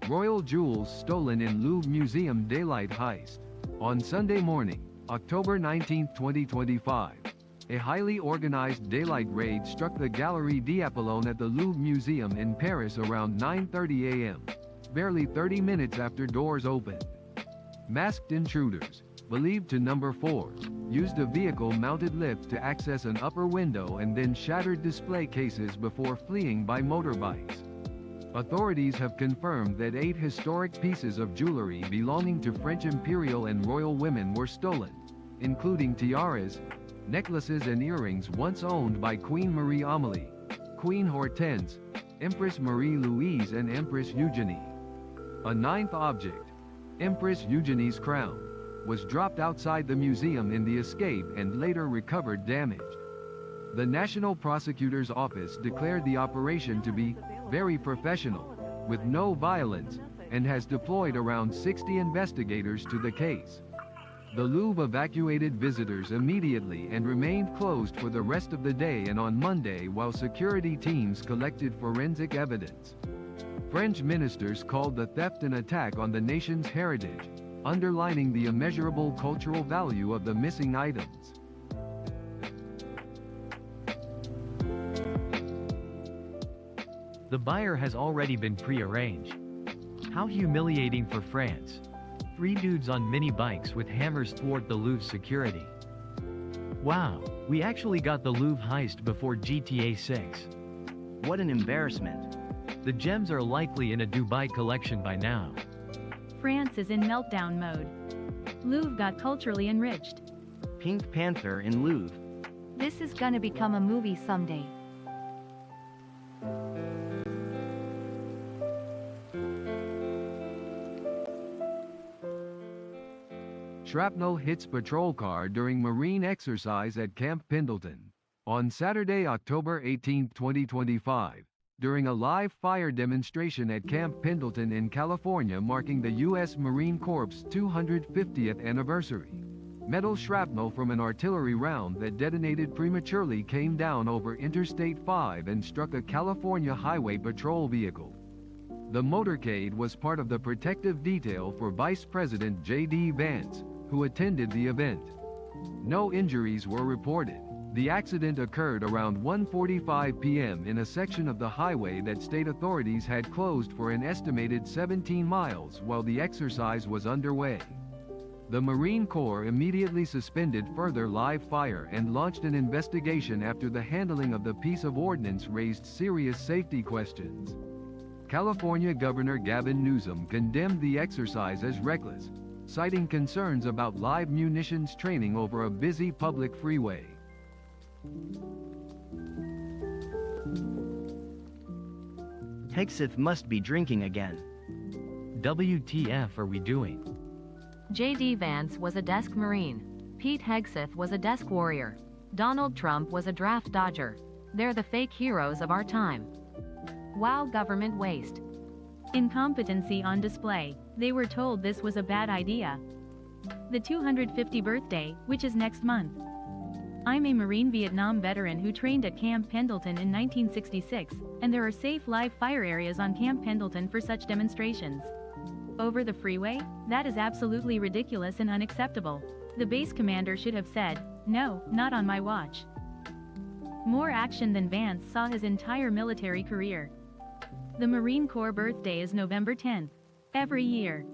Royal jewels stolen in Louvre Museum daylight heist. On Sunday morning, October 19, 2025, a highly organized daylight raid struck the Galerie d'Apollon at the Louvre Museum in Paris around 9:30 a.m., barely 30 minutes after doors opened. Masked intruders, believed to number 4, used a vehicle-mounted lift to access an upper window and then shattered display cases before fleeing by motorbikes. Authorities have confirmed that 8 historic pieces of jewelry belonging to French imperial and royal women were stolen, including tiaras, necklaces and earrings once owned by Queen Marie Amélie, Queen Hortense, Empress Marie-Louise and Empress Eugénie. A 9th object, Empress Eugénie's crown, was dropped outside the museum in the escape and later recovered damaged. The National Prosecutor's Office declared the operation to be very professional, with no violence, and has deployed around 60 investigators to the case. The Louvre evacuated visitors immediately and remained closed for the rest of the day and on Monday while security teams collected forensic evidence. French ministers called the theft an attack on the nation's heritage, underlining the immeasurable cultural value of the missing items. The buyer has already been pre-arranged. How humiliating for France. 3 dudes on mini bikes with hammers thwart the Louvre security. Wow, we actually got the Louvre heist before GTA 6. What an embarrassment. The gems are likely in a Dubai collection by now. France is in meltdown mode. Louvre got culturally enriched. Pink Panther in Louvre. This is gonna become a movie someday. Shrapnel hits patrol car during Marine exercise at Camp Pendleton. On Saturday, October 18, 2025, during a live fire demonstration at Camp Pendleton in California marking the U.S. Marine Corps' 250th anniversary, metal shrapnel from an artillery round that detonated prematurely came down over Interstate 5 and struck a California highway patrol vehicle. The motorcade was part of the protective detail for Vice President J.D. Vance, who attended the event. No injuries were reported. The accident occurred around 1:45 p.m. in a section of the highway that state authorities had closed for an estimated 17 miles while the exercise was underway. The Marine Corps immediately suspended further live fire and launched an investigation after the handling of the piece of ordnance raised serious safety questions. California Governor Gavin Newsom condemned the exercise as reckless, citing concerns about live munitions training over a busy public freeway. Hegseth must be drinking again. WTF are we doing? J.D. Vance was a desk Marine. Pete Hegseth was a desk warrior. Donald Trump was a draft dodger. They're the fake heroes of our time. Wow, government waste. Incompetency on display. They were told this was a bad idea. The 250th birthday, which is next month. I'm a Marine Vietnam veteran who trained at Camp Pendleton in 1966, and there are safe live fire areas on Camp Pendleton for such demonstrations. Over the freeway? That is absolutely ridiculous and unacceptable. The base commander should have said, "No, not on my watch." More action than Vance saw his entire military career. The Marine Corps birthday is November 10th. Every year.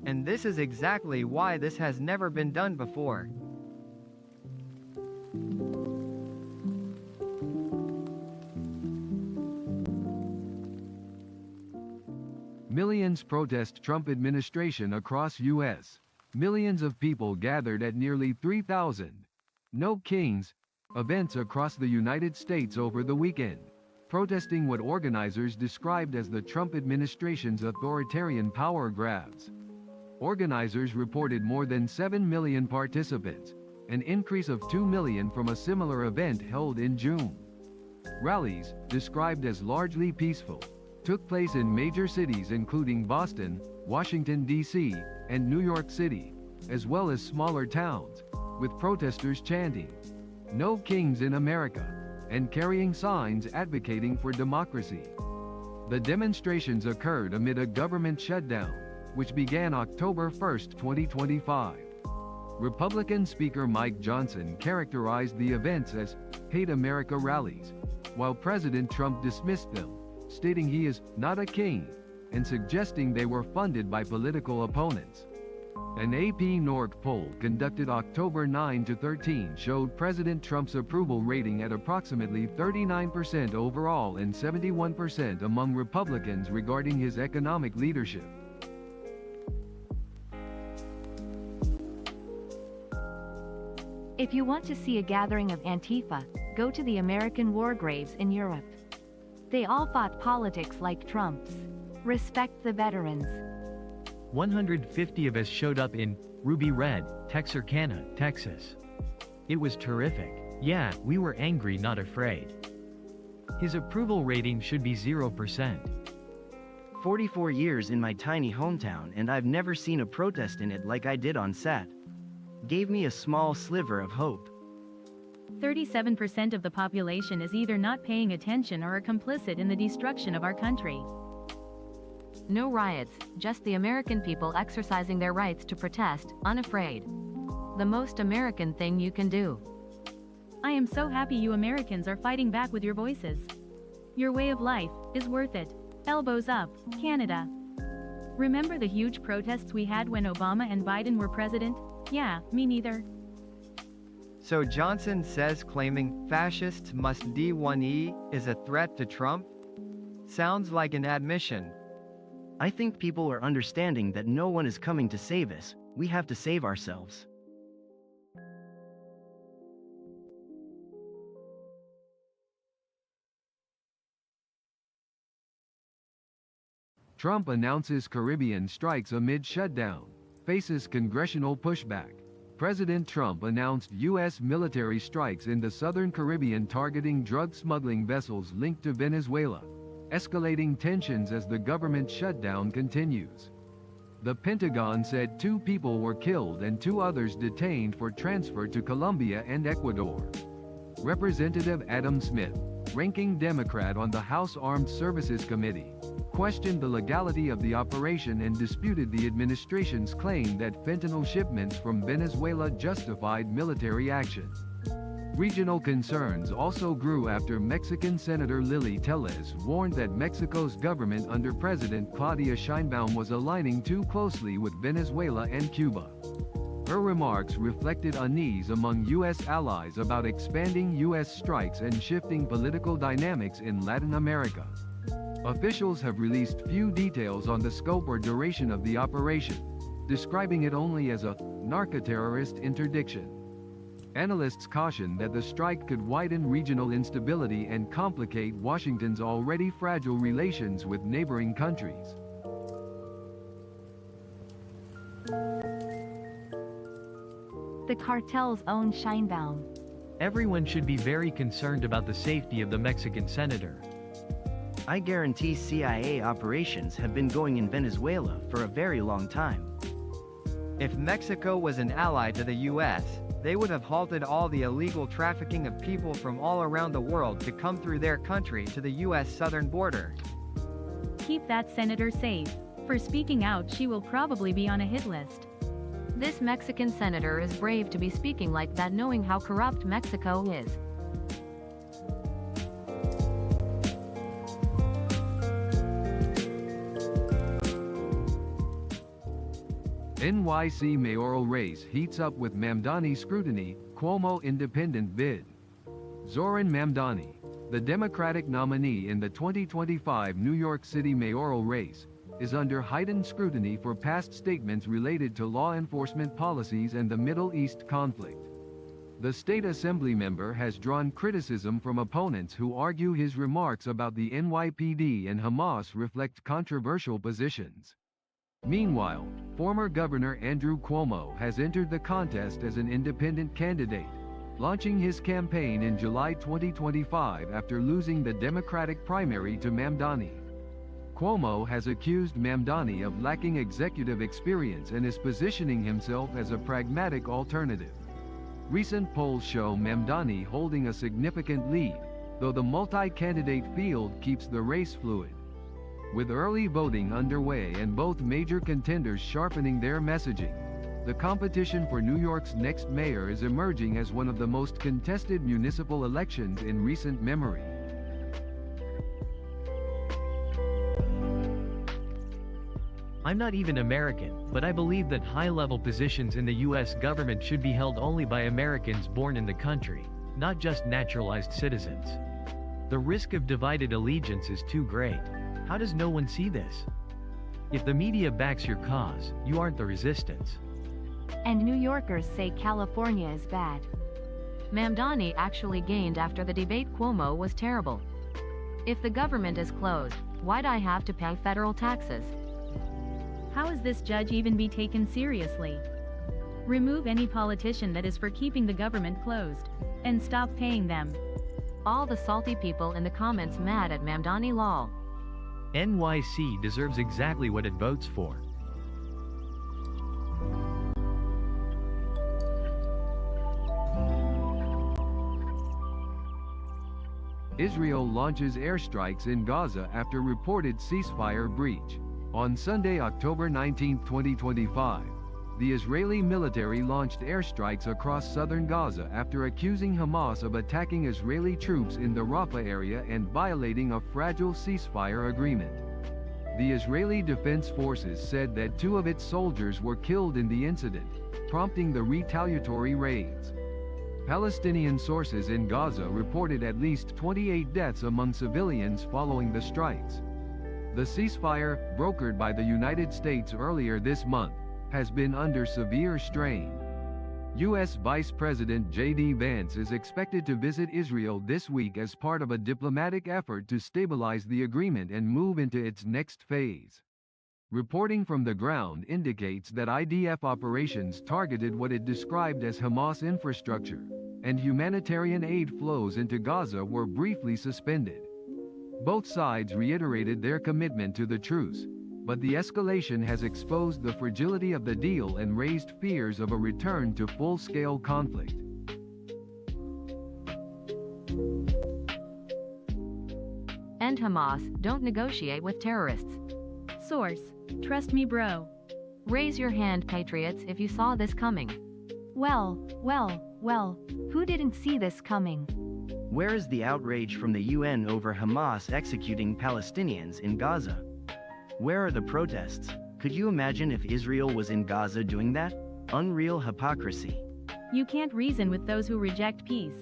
And this is exactly why this has never been done before. Millions protest Trump administration across U.S. Millions of people gathered at nearly 3,000 No Kings events across the United States over the weekend, protesting what organizers described as the Trump administration's authoritarian power grabs. Organizers reported more than 7 million participants, an increase of 2 million from a similar event held in June. Rallies, described as largely peaceful, took place in major cities including Boston, Washington, D.C., and New York City, as well as smaller towns, with protesters chanting, "No Kings in America," and carrying signs advocating for democracy. The demonstrations occurred amid a government shutdown, which began October 1, 2025. Republican Speaker Mike Johnson characterized the events as "Hate America rallies," while President Trump dismissed them, stating he is not a king, and suggesting they were funded by political opponents. An AP NORC poll conducted October 9 to 13 showed President Trump's approval rating at approximately 39% overall and 71% among Republicans regarding his economic leadership. If you want to see a gathering of Antifa, go to the American war graves in Europe. They all fought politics like Trump's. Respect the veterans. 150 of us showed up in Ruby Red, Texarkana, Texas. It was terrific. Yeah, we were angry, not afraid. His approval rating should be 0%. 44 years in my tiny hometown and I've never seen a protest in it like I did on set. Gave me a small sliver of hope. 37% of the population is either not paying attention or are complicit in the destruction of our country. No riots, just the American people exercising their rights to protest, unafraid. The most American thing you can do. I am so happy you Americans are fighting back with your voices. Your way of life is worth it. Elbows up, Canada. Remember the huge protests we had when Obama and Biden were president? Yeah, me neither. So Johnson says claiming fascists must D1E is a threat to Trump? Sounds like an admission. I think people are understanding that no one is coming to save us, we have to save ourselves. Trump announces Caribbean strikes amid shutdown, faces congressional pushback. President Trump announced U.S. military strikes in the southern Caribbean targeting drug smuggling vessels linked to Venezuela, escalating tensions as the government shutdown continues. The Pentagon said 2 people were killed and 2 others detained for transfer to Colombia and Ecuador. Representative Adam Smith, ranking Democrat on the House Armed Services Committee, questioned the legality of the operation and disputed the administration's claim that fentanyl shipments from Venezuela justified military action. Regional concerns also grew after Mexican Senator Lily Tellez warned that Mexico's government under President Claudia Sheinbaum was aligning too closely with Venezuela and Cuba. Her remarks reflected unease among U.S. allies about expanding U.S. strikes and shifting political dynamics in Latin America. Officials have released few details on the scope or duration of the operation, describing it only as a narco-terrorist interdiction. Analysts caution that the strike could widen regional instability and complicate Washington's already fragile relations with neighboring countries. The cartels own Sheinbaum. Everyone should be very concerned about the safety of the Mexican senator. I guarantee CIA operations have been going in Venezuela for a very long time. If Mexico was an ally to the U.S., they would have halted all the illegal trafficking of people from all around the world to come through their country to the U.S. southern border. Keep that senator safe. For speaking out, she will probably be on a hit list. This Mexican senator is brave to be speaking like that, knowing how corrupt Mexico is. NYC mayoral race heats up with Mamdani scrutiny, Cuomo independent bid. Zoran Mamdani, the Democratic nominee in the 2025 New York City mayoral race, is under heightened scrutiny for past statements related to law enforcement policies and the Middle East conflict. The state assembly member has drawn criticism from opponents who argue his remarks about the NYPD and Hamas reflect controversial positions. Meanwhile, former Governor Andrew Cuomo has entered the contest as an independent candidate, launching his campaign in July 2025 after losing the Democratic primary to Mamdani. Cuomo has accused Mamdani of lacking executive experience and is positioning himself as a pragmatic alternative. Recent polls show Mamdani holding a significant lead, though the multi-candidate field keeps the race fluid. With early voting underway and both major contenders sharpening their messaging, the competition for New York's next mayor is emerging as one of the most contested municipal elections in recent memory. I'm not even American, but I believe that high-level positions in the US government should be held only by Americans born in the country, not just naturalized citizens. The risk of divided allegiance is too great. How does no one see this? If the media backs your cause, you aren't the resistance. And New Yorkers say California is bad. Mamdani actually gained after the debate. Cuomo was terrible. If the government is closed, why'd I have to pay federal taxes? How is this judge even be taken seriously? Remove any politician that is for keeping the government closed, and stop paying them. All the salty people in the comments mad at Mamdani lol. NYC deserves exactly what it votes for. Israel launches airstrikes in Gaza after reported ceasefire breach. On Sunday, October 19, 2025, the Israeli military launched airstrikes across southern Gaza after accusing Hamas of attacking Israeli troops in the Rafah area and violating a fragile ceasefire agreement. The Israeli Defense Forces said that 2 of its soldiers were killed in the incident, prompting the retaliatory raids. Palestinian sources in Gaza reported at least 28 deaths among civilians following the strikes. The ceasefire, brokered by the United States earlier this month, has been under severe strain. U.S. Vice President J.D. Vance is expected to visit Israel this week as part of a diplomatic effort to stabilize the agreement and move into its next phase. Reporting from the ground indicates that IDF operations targeted what it described as Hamas infrastructure, and humanitarian aid flows into Gaza were briefly suspended. Both sides reiterated their commitment to the truce, but the escalation has exposed the fragility of the deal and raised fears of a return to full-scale conflict. End Hamas, don't negotiate with terrorists. Source: Trust me bro. Raise your hand, patriots, if you saw this coming. Well, who didn't see this coming? Where is the outrage from the UN over Hamas executing Palestinians in Gaza? Where are the protests? Could you imagine if Israel was in Gaza doing that? Unreal hypocrisy. You can't reason with those who reject peace.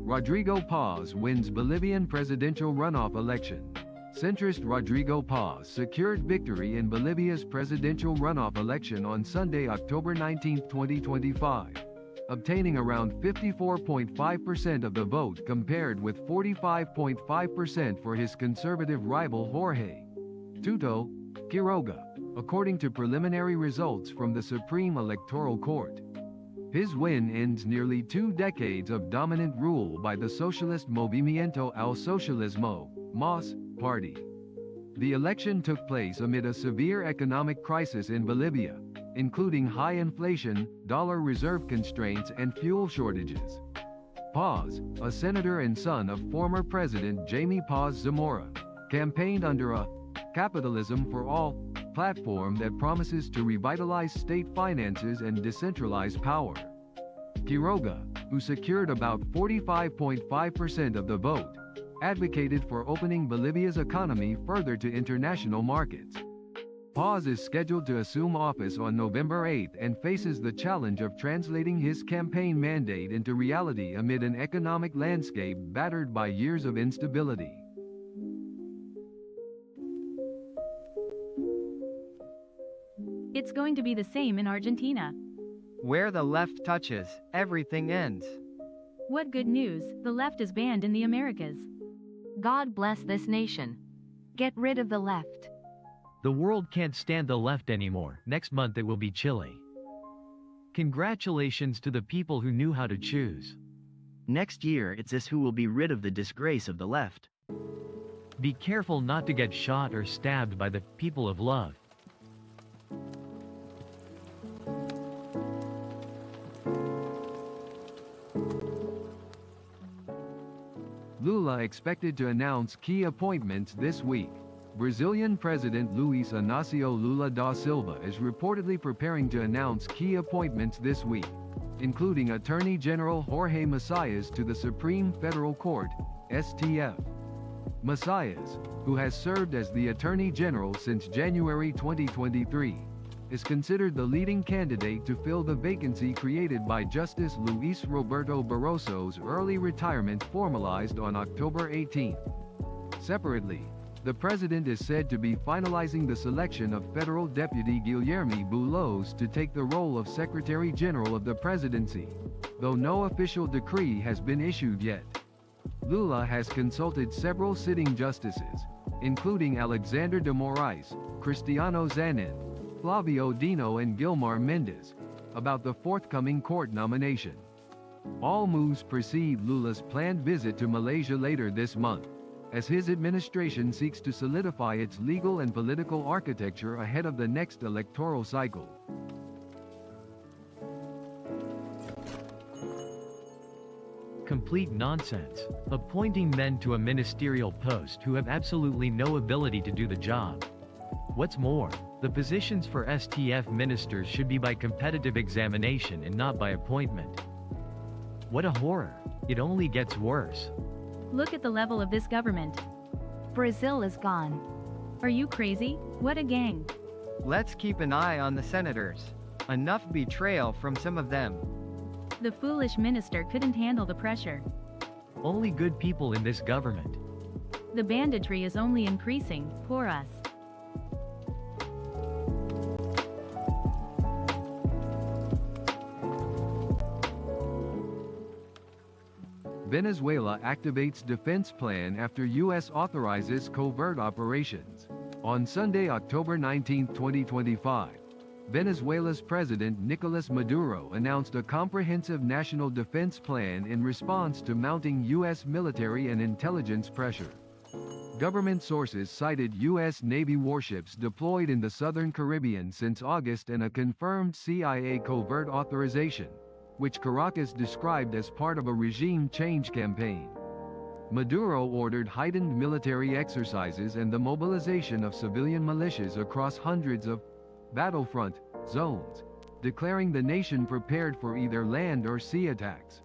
Rodrigo Paz wins Bolivian presidential runoff election. Centrist Rodrigo Paz secured victory in Bolivia's presidential runoff election on Sunday, October 19, 2025, obtaining around 54.5% of the vote compared with 45.5% for his conservative rival Jorge Tuto Quiroga, according to preliminary results from the Supreme Electoral Court. His win ends nearly 2 decades of dominant rule by the Socialist Movimiento al Socialismo (MAS) party. The election took place amid a severe economic crisis in Bolivia, including high inflation, dollar reserve constraints and fuel shortages. Paz, a senator and son of former President Jaime Paz Zamora, campaigned under a "capitalism for all" platform that promises to revitalize state finances and decentralize power. Quiroga, who secured about 45.5% of the vote, advocated for opening Bolivia's economy further to international markets. Paz is scheduled to assume office on November 8 and faces the challenge of translating his campaign mandate into reality amid an economic landscape battered by years of instability. It's going to be the same in Argentina. Where the left touches, everything ends. What good news, the left is banned in the Americas. God bless this nation. Get rid of the left. The world can't stand the left anymore. Next month it will be Chile. Congratulations to the people who knew how to choose. Next year it's us who will be rid of the disgrace of the left. Be careful not to get shot or stabbed by the people of love. Lula expected to announce key appointments this week. Brazilian President Luiz Inácio Lula da Silva is reportedly preparing to announce key appointments this week, including Attorney General Jorge Messias to the Supreme Federal Court, STF. Messias, who has served as the Attorney General since January 2023, is considered the leading candidate to fill the vacancy created by Justice Luis Roberto Barroso's early retirement formalized on October 18. Separately, the president is said to be finalizing the selection of Federal Deputy Guilherme Boulos to take the role of Secretary General of the presidency, though no official decree has been issued yet. Lula has consulted several sitting justices, including Alexander de Moraes, Cristiano Zanin, Flavio Dino and Gilmar Mendes, about the forthcoming court nomination. All moves precede Lula's planned visit to Malaysia later this month, as his administration seeks to solidify its legal and political architecture ahead of the next electoral cycle. Complete nonsense. Appointing men to a ministerial post who have absolutely no ability to do the job. What's more, the positions for STF ministers should be by competitive examination and not by appointment. What a horror. It only gets worse. Look at the level of this government. Brazil is gone. Are you crazy? What a gang. Let's keep an eye on the senators. Enough betrayal from some of them. The foolish minister couldn't handle the pressure. Only good people in this government. The banditry is only increasing, poor us. Venezuela activates defense plan after U.S. authorizes covert operations. On Sunday, October 19, 2025, Venezuela's President Nicolas Maduro announced a comprehensive national defense plan in response to mounting U.S. military and intelligence pressure. Government sources cited U.S. Navy warships deployed in the southern Caribbean since August and a confirmed CIA covert authorization, which Caracas described as part of a regime change campaign. Maduro ordered heightened military exercises and the mobilization of civilian militias across hundreds of battlefront zones, declaring the nation prepared for either land or sea attacks.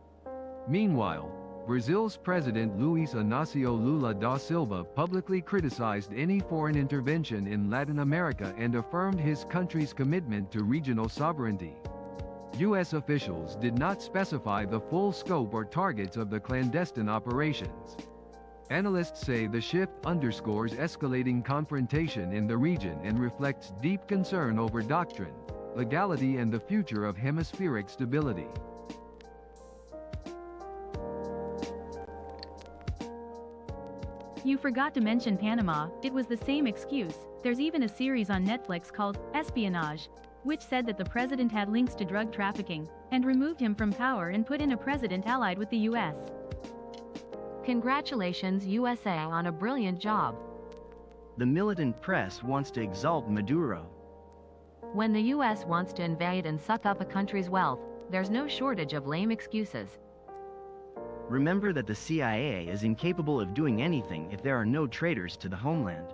Meanwhile, Brazil's President Luiz Inácio Lula da Silva publicly criticized any foreign intervention in Latin America and affirmed his country's commitment to regional sovereignty. U.S. officials did not specify the full scope or targets of the clandestine operations. Analysts say the shift underscores escalating confrontation in the region and reflects deep concern over doctrine, legality and the future of hemispheric stability. You forgot to mention Panama. It was the same excuse. There's even a series on Netflix called Espionage, which said that the president had links to drug trafficking, and removed him from power and put in a president allied with the U.S. Congratulations USA on a brilliant job. The militant press wants to exalt Maduro. When the U.S. wants to invade and suck up a country's wealth, there's no shortage of lame excuses. Remember that the CIA is incapable of doing anything if there are no traitors to the homeland.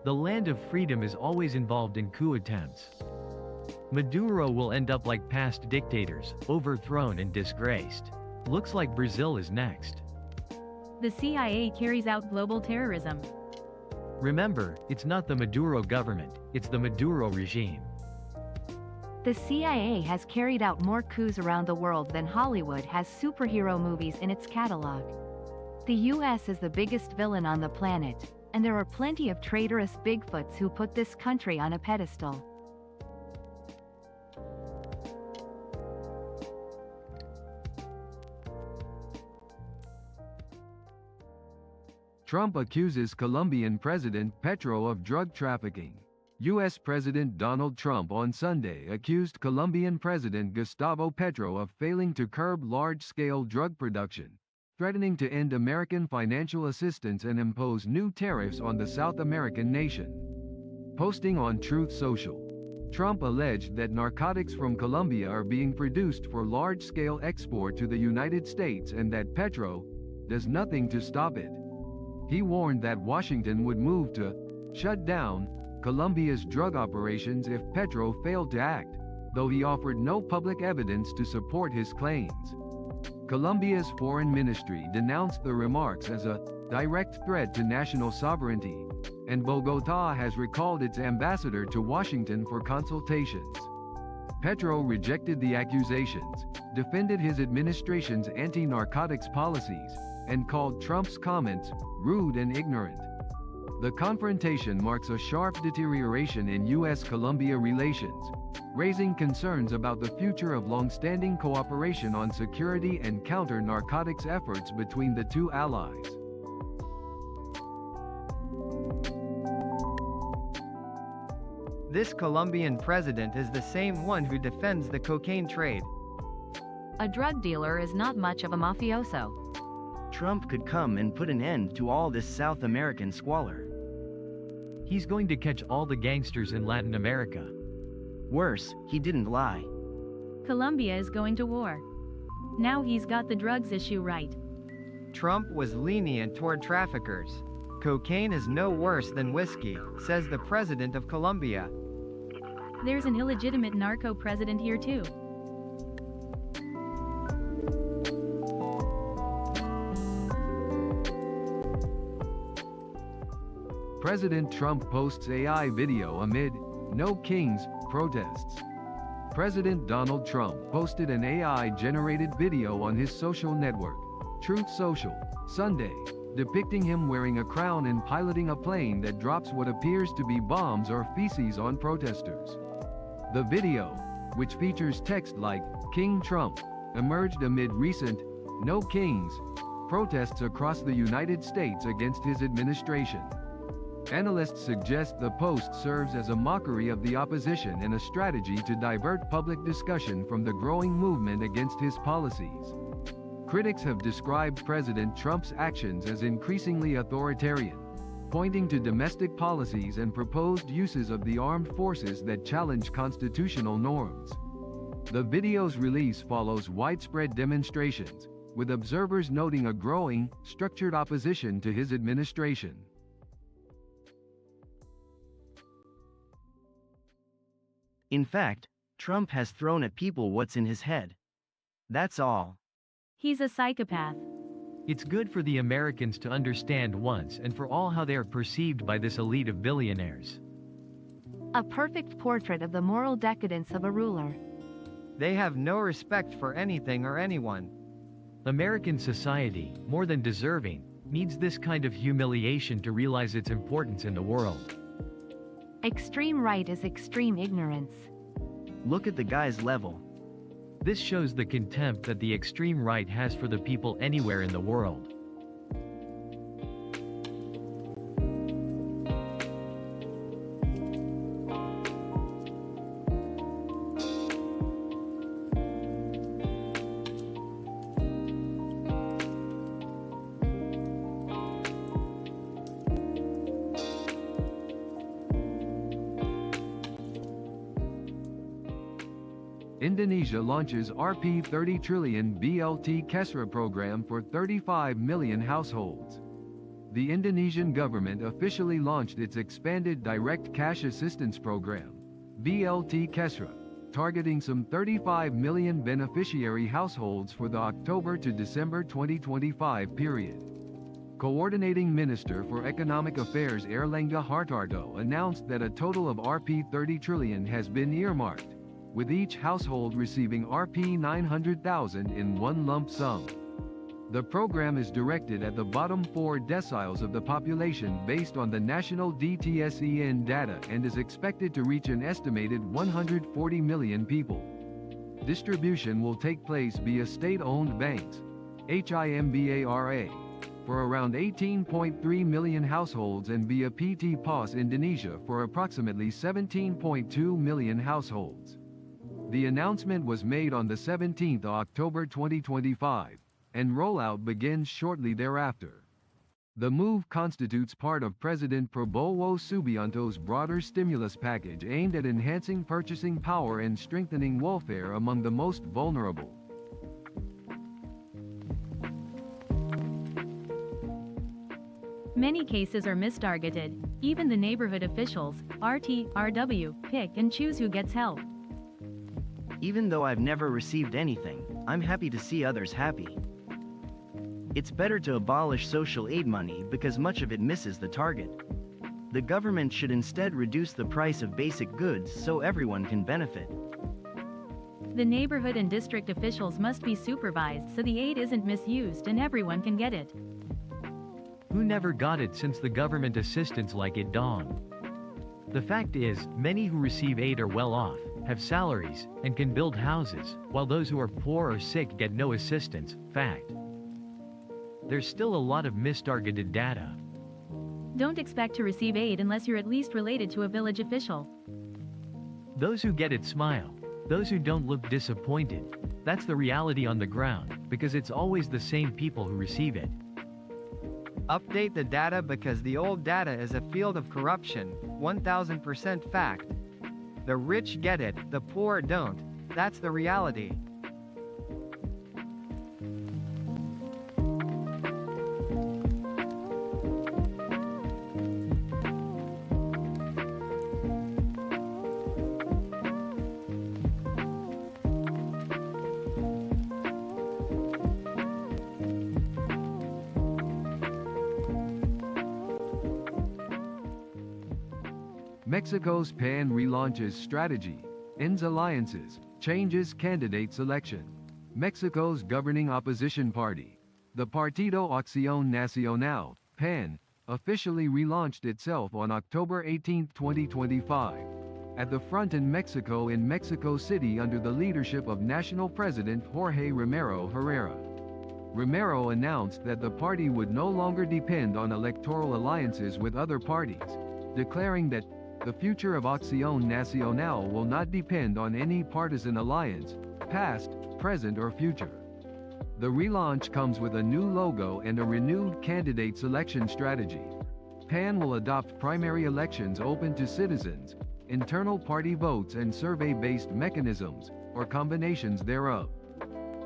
The land of freedom is always involved in coup attempts. Maduro will end up like past dictators, overthrown and disgraced. Looks like Brazil is next. The CIA carries out global terrorism. Remember, it's not the Maduro government, it's the Maduro regime. The CIA has carried out more coups around the world than Hollywood has superhero movies in its catalog. The US is the biggest villain on the planet, and there are plenty of traitorous Bigfoots who put this country on a pedestal. Trump accuses Colombian President Petro of drug trafficking. U.S. President Donald Trump on Sunday accused Colombian President Gustavo Petro of failing to curb large-scale drug production, threatening to end American financial assistance and impose new tariffs on the South American nation. Posting on Truth Social, Trump alleged that narcotics from Colombia are being produced for large-scale export to the United States and that Petro does nothing to stop it. He warned that Washington would move to shut down Colombia's drug operations if Petro failed to act, though he offered no public evidence to support his claims. Colombia's foreign ministry denounced the remarks as a direct threat to national sovereignty, and Bogotá has recalled its ambassador to Washington for consultations. Petro rejected the accusations, defended his administration's anti-narcotics policies, and called Trump's comments rude and ignorant. The confrontation marks a sharp deterioration in U.S.-Colombia relations, raising concerns about the future of long-standing cooperation on security and counter-narcotics efforts between the two allies. This Colombian president is the same one who defends the cocaine trade. A drug dealer is not much of a mafioso. Trump could come and put an end to all this South American squalor. He's going to catch all the gangsters in Latin America. Worse, he didn't lie. Colombia is going to war. Now he's got the drugs issue right. Trump was lenient toward traffickers. Cocaine is no worse than whiskey, says the president of Colombia. There's an illegitimate narco president here too. President Trump posts AI video amid "No Kings" protests. President Donald Trump posted an AI-generated video on his social network, Truth Social, Sunday, depicting him wearing a crown and piloting a plane that drops what appears to be bombs or feces on protesters. The video, which features text like "King Trump," emerged amid recent "No Kings" protests across the United States against his administration. Analysts suggest the post serves as a mockery of the opposition and a strategy to divert public discussion from the growing movement against his policies. Critics have described President Trump's actions as increasingly authoritarian, pointing to domestic policies and proposed uses of the armed forces that challenge constitutional norms. The video's release follows widespread demonstrations, with observers noting a growing, structured opposition to his administration. In fact, Trump has thrown at people what's in his head. That's all. He's a psychopath. It's good for the Americans to understand once and for all how they are perceived by this elite of billionaires. A perfect portrait of the moral decadence of a ruler. They have no respect for anything or anyone. American society, more than deserving, needs this kind of humiliation to realize its importance in the world. Extreme right is extreme ignorance. Look at the guy's level. This shows the contempt that the extreme right has for the people anywhere in the world. Indonesia launches Rp 30 trillion BLT Kesra program for 35 million households. The Indonesian government officially launched its expanded Direct Cash Assistance Program, BLT Kesra, targeting some 35 million beneficiary households for the October to December 2025 period. Coordinating Minister for Economic Affairs Erlangga Hartarto announced that a total of Rp 30 trillion has been earmarked, with each household receiving Rp 900,000 in one lump sum. The program is directed at the bottom 4 deciles of the population based on the national DTSEN data and is expected to reach an estimated 140 million people. Distribution will take place via state-owned banks, HIMBARA, for around 18.3 million households and via PT POS Indonesia for approximately 17.2 million households. The announcement was made on the 17th of October 2025, and rollout begins shortly thereafter. The move constitutes part of President Prabowo Subianto's broader stimulus package aimed at enhancing purchasing power and strengthening welfare among the most vulnerable. Many cases are mistargeted. Even the neighborhood officials, RT, RW, pick and choose who gets help. Even though I've never received anything, I'm happy to see others happy. It's better to abolish social aid money because much of it misses the target. The government should instead reduce the price of basic goods so everyone can benefit. The neighborhood and district officials must be supervised so the aid isn't misused and everyone can get it. Who never got it since the government assistance like it dawned? The fact is, many who receive aid are well off, have salaries, and can build houses, while those who are poor or sick get no assistance. Fact. There's still a lot of mistargeted data. Don't expect to receive aid unless you're at least related to a village official. Those who get it smile. Those who don't look disappointed. That's the reality on the ground, because it's always the same people who receive it. Update the data because the old data is a field of corruption, 1000% fact. The rich get it, the poor don't. That's the reality. Mexico's PAN relaunches strategy, ends alliances, changes candidate selection. Mexico's governing opposition party, the Partido Acción Nacional, PAN, officially relaunched itself on October 18, 2025, at the front in Mexico City under the leadership of National President Jorge Romero Herrera. Romero announced that the party would no longer depend on electoral alliances with other parties, declaring that the future of Acción Nacional will not depend on any partisan alliance, past, present or future. The relaunch comes with a new logo and a renewed candidate selection strategy. PAN will adopt primary elections open to citizens, internal party votes and survey-based mechanisms, or combinations thereof.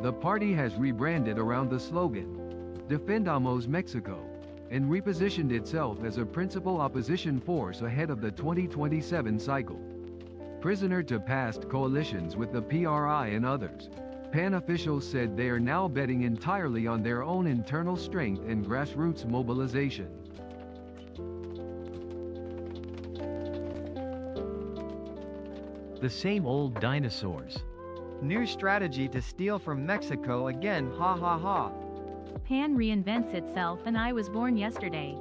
The party has rebranded around the slogan, Defendamos Mexico, and repositioned itself as a principal opposition force ahead of the 2027 cycle. Prisoner to past coalitions with the PRI and others, PAN officials said they are now betting entirely on their own internal strength and grassroots mobilization. The same old dinosaurs. New strategy to steal from Mexico again, ha ha ha. PAN reinvents itself and I was born yesterday.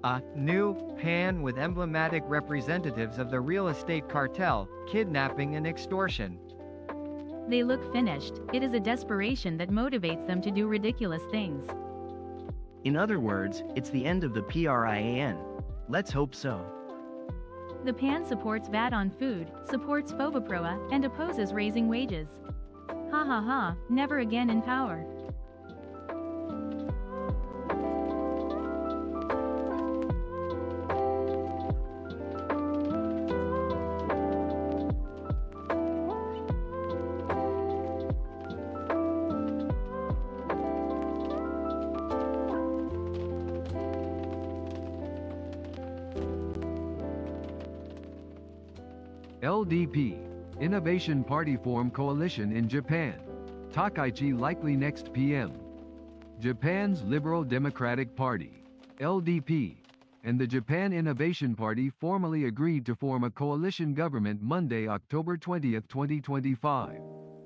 A new PAN with emblematic representatives of the real estate cartel, kidnapping and extortion. They look finished. It is a desperation that motivates them to do ridiculous things. In other words, it's the end of the PRIAN. Let's hope so. The PAN supports VAT on food, supports Fobaproa, and opposes raising wages. Ha ha ha, never again in power. LDP, Innovation Party form coalition in Japan. Takaichi likely next PM. Japan's Liberal Democratic Party, LDP, and the Japan Innovation Party formally agreed to form a coalition government Monday, October 20, 2025,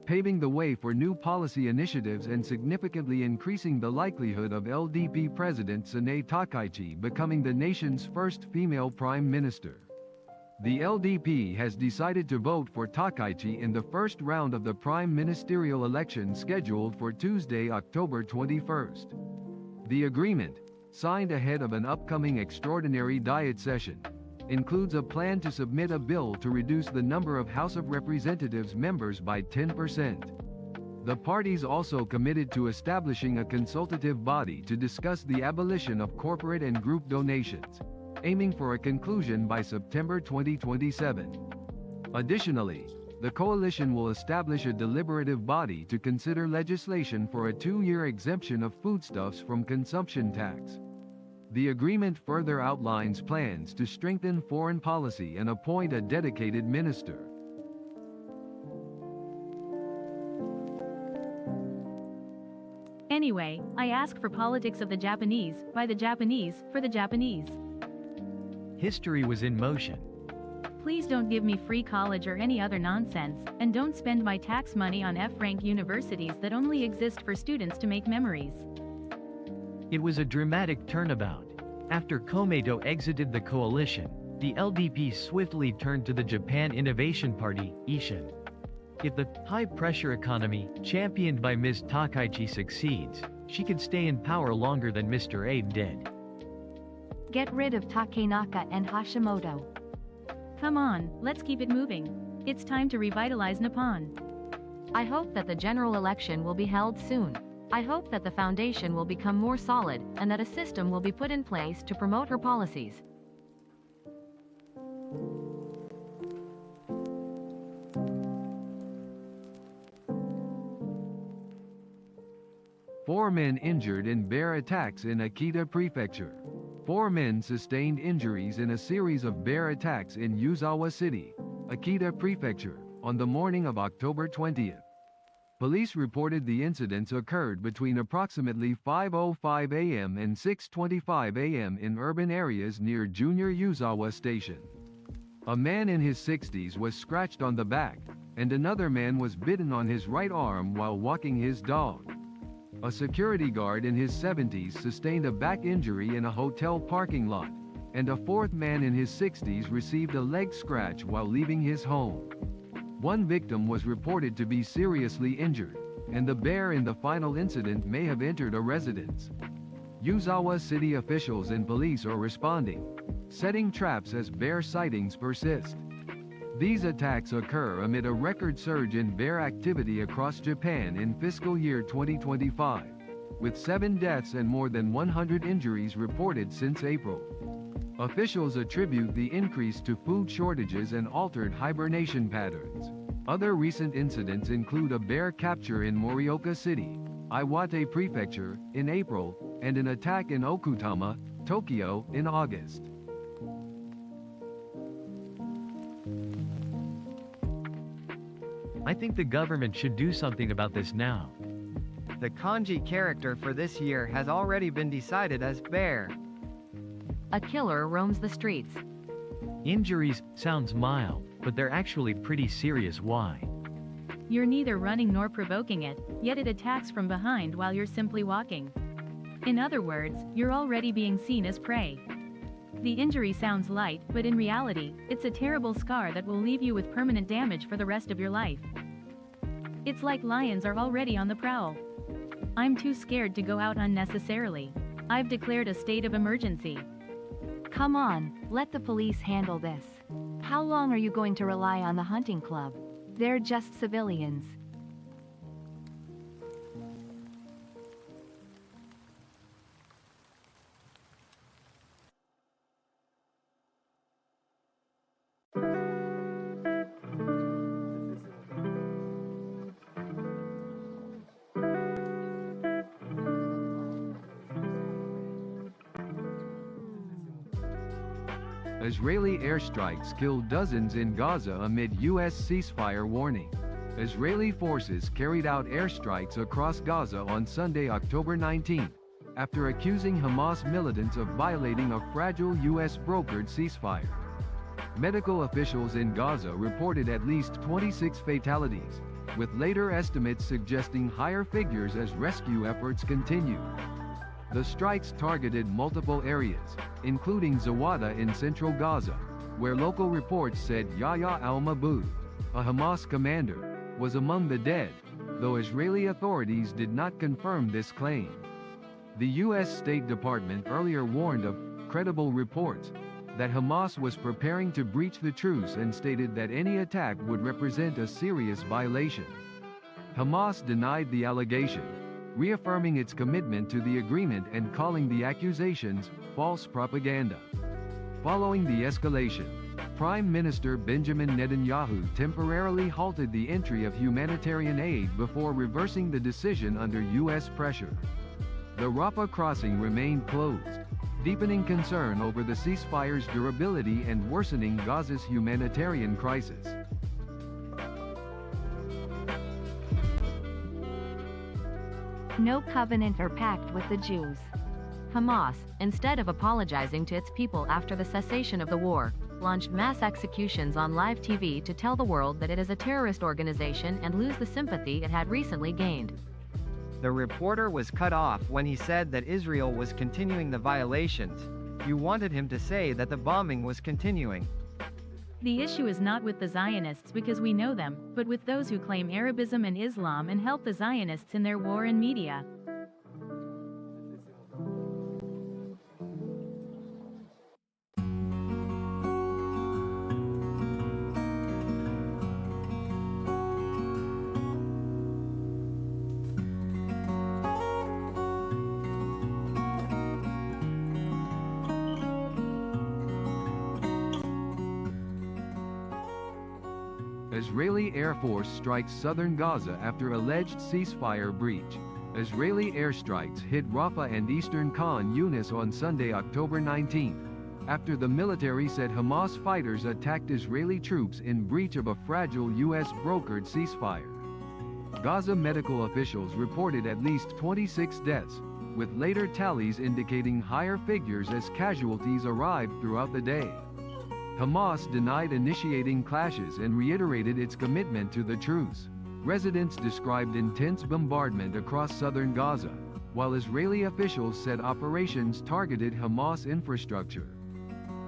paving the way for new policy initiatives and significantly increasing the likelihood of LDP President Sanae Takaichi becoming the nation's first female prime minister. The LDP has decided to vote for Takaichi in the first round of the prime ministerial election scheduled for Tuesday, October 21. The agreement, signed ahead of an upcoming extraordinary Diet session, includes a plan to submit a bill to reduce the number of House of Representatives members by 10%. The parties also committed to establishing a consultative body to discuss the abolition of corporate and group donations, aiming for a conclusion by September 2027. Additionally, the coalition will establish a deliberative body to consider legislation for a 2-year exemption of foodstuffs from consumption tax. The agreement further outlines plans to strengthen foreign policy and appoint a dedicated minister. Anyway, I ask for politics of the Japanese, by the Japanese, for the Japanese. History was in motion. Please don't give me free college or any other nonsense, and don't spend my tax money on F-rank universities that only exist for students to make memories. It was a dramatic turnabout. After Komeito exited the coalition, the LDP swiftly turned to the Japan Innovation Party, Ishin. If the high-pressure economy, championed by Ms. Takaichi succeeds, she could stay in power longer than Mr. Abe did. Get rid of Takenaka and Hashimoto. Come on, let's keep it moving. It's time to revitalize Nippon. I hope that the general election will be held soon. I hope that the foundation will become more solid, and that a system will be put in place to promote her policies. Four men injured in bear attacks in Akita Prefecture. 4 men sustained injuries in a series of bear attacks in Yuzawa City, Akita Prefecture, on the morning of October 20th. Police reported the incidents occurred between approximately 5:05 a.m. and 6:25 a.m. in urban areas near Junior Yuzawa Station. A man in his 60s was scratched on the back, and another man was bitten on his right arm while walking his dog. A security guard in his 70s sustained a back injury in a hotel parking lot, and a 4th man in his 60s received a leg scratch while leaving his home. One victim was reported to be seriously injured, and the bear in the final incident may have entered a residence. Yuzawa city officials and police are responding, setting traps as bear sightings persist. These attacks occur amid a record surge in bear activity across Japan in fiscal year 2025, with 7 deaths and more than 100 injuries reported since April. Officials attribute the increase to food shortages and altered hibernation patterns. Other recent incidents include a bear capture in Morioka City, Iwate Prefecture, in April, and an attack in Okutama, Tokyo, in August. I think the government should do something about this now. The kanji character for this year has already been decided as bear. A killer roams the streets. Injuries sounds mild, but they're actually pretty serious. Why? You're neither running nor provoking it, yet it attacks from behind while you're simply walking. In other words, you're already being seen as prey. The injury sounds light, but in reality, it's a terrible scar that will leave you with permanent damage for the rest of your life. It's like lions are already on the prowl. I'm too scared to go out unnecessarily. I've declared a state of emergency. Come on, let the police handle this. How long are you going to rely on the hunting club? They're just civilians. Israeli airstrikes killed dozens in Gaza amid U.S. ceasefire warning. Israeli forces carried out airstrikes across Gaza on Sunday, October 19, after accusing Hamas militants of violating a fragile U.S.-brokered ceasefire. Medical officials in Gaza reported at least 26 fatalities, with later estimates suggesting higher figures as rescue efforts continue. The strikes targeted multiple areas, including Zawada in central Gaza, where local reports said Yahya al-Mabud, a Hamas commander, was among the dead, though Israeli authorities did not confirm this claim. The U.S. State Department earlier warned of credible reports that Hamas was preparing to breach the truce and stated that any attack would represent a serious violation. Hamas denied the allegation, reaffirming its commitment to the agreement and calling the accusations false propaganda. Following the escalation, Prime Minister Benjamin Netanyahu temporarily halted the entry of humanitarian aid before reversing the decision under U.S. pressure. The Rafah crossing remained closed, deepening concern over the ceasefire's durability and worsening Gaza's humanitarian crisis. No covenant or pact with the Jews. Hamas, instead of apologizing to its people after the cessation of the war, launched mass executions on live TV to tell the world that it is a terrorist organization and lose the sympathy it had recently gained. The reporter was cut off when he said that Israel was continuing the violations. You wanted him to say that the bombing was continuing. The issue is not with the Zionists because we know them, but with those who claim Arabism and Islam and help the Zionists in their war and media. Israeli Air Force strikes southern Gaza after alleged ceasefire breach. Israeli airstrikes hit Rafah and eastern Khan Yunis on Sunday, October 19, after the military said Hamas fighters attacked Israeli troops in breach of a fragile U.S.-brokered ceasefire. Gaza medical officials reported at least 26 deaths, with later tallies indicating higher figures as casualties arrived throughout the day. Hamas denied initiating clashes and reiterated its commitment to the truce. Residents described intense bombardment across southern Gaza, while Israeli officials said operations targeted Hamas infrastructure.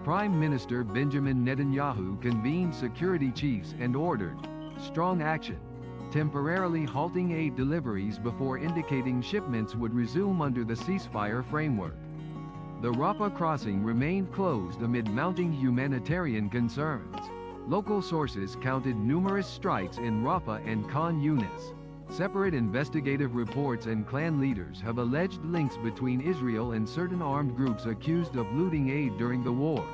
Prime Minister Benjamin Netanyahu convened security chiefs and ordered strong action, temporarily halting aid deliveries before indicating shipments would resume under the ceasefire framework. The Rafah crossing remained closed amid mounting humanitarian concerns. Local sources counted numerous strikes in Rafah and Khan Yunis. Separate investigative reports and clan leaders have alleged links between Israel and certain armed groups accused of looting aid during the war,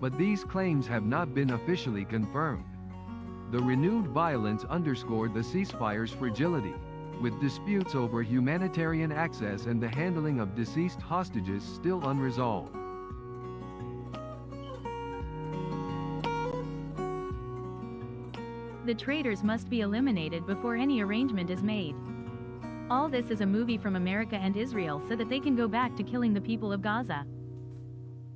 but these claims have not been officially confirmed. The renewed violence underscored the ceasefire's fragility, with disputes over humanitarian access and the handling of deceased hostages still unresolved. The traitors must be eliminated before any arrangement is made. All this is a movie from America and Israel so that they can go back to killing the people of Gaza.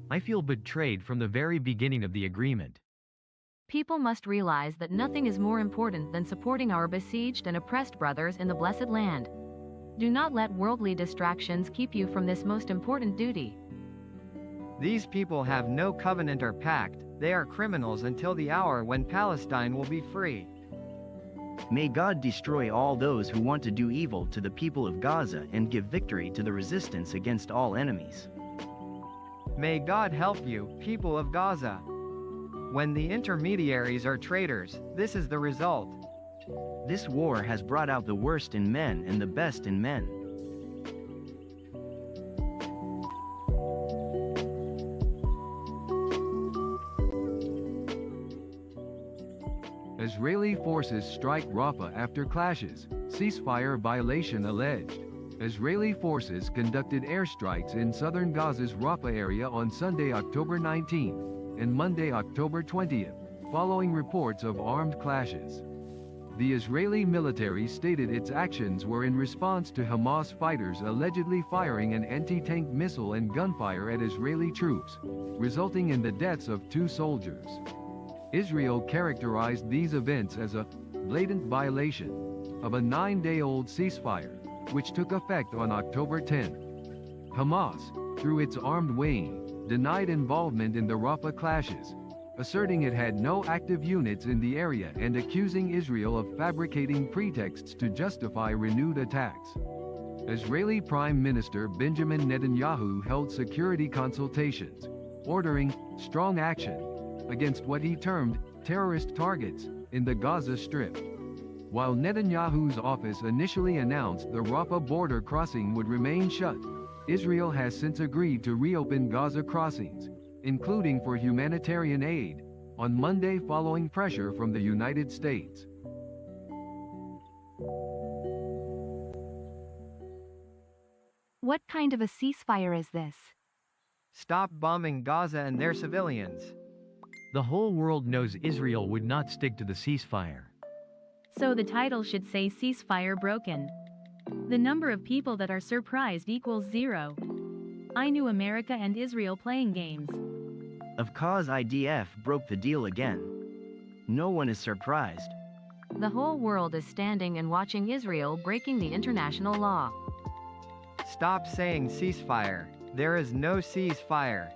I feel betrayed from the very beginning of the agreement. People must realize that nothing is more important than supporting our besieged and oppressed brothers in the blessed land. Do not let worldly distractions keep you from this most important duty. These people have no covenant or pact. They are criminals until the hour when Palestine will be free. May God destroy all those who want to do evil to the people of Gaza and give victory to the resistance against all enemies. May God help you, people of Gaza. When the intermediaries are traitors, this is the result. This war has brought out the worst in men and the best in men. Israeli forces strike Rafah after clashes, ceasefire violation alleged. Israeli forces conducted airstrikes in southern Gaza's Rafah area on Sunday, October 19, and Monday, October 20, following reports of armed clashes. The Israeli military stated its actions were in response to Hamas fighters allegedly firing an anti-tank missile and gunfire at Israeli troops, resulting in the deaths of 2 soldiers. Israel characterized these events as a blatant violation of a 9-day-old ceasefire, which took effect on October 10. Hamas, through its armed wing, denied involvement in the Rafah clashes, asserting it had no active units in the area and accusing Israel of fabricating pretexts to justify renewed attacks. Israeli Prime Minister Benjamin Netanyahu held security consultations, ordering strong action against what he termed terrorist targets in the Gaza Strip. While Netanyahu's office initially announced the Rafah border crossing would remain shut, Israel has since agreed to reopen Gaza crossings, including for humanitarian aid, on Monday following pressure from the United States. What kind of a ceasefire is this? Stop bombing Gaza and their civilians. The whole world knows Israel would not stick to the ceasefire. So the title should say Ceasefire Broken. The number of people that are surprised equals 0. I knew America and Israel playing games. Of course IDF broke the deal again. No one is surprised. The whole world is standing and watching Israel breaking the international law. Stop saying ceasefire. There is no ceasefire.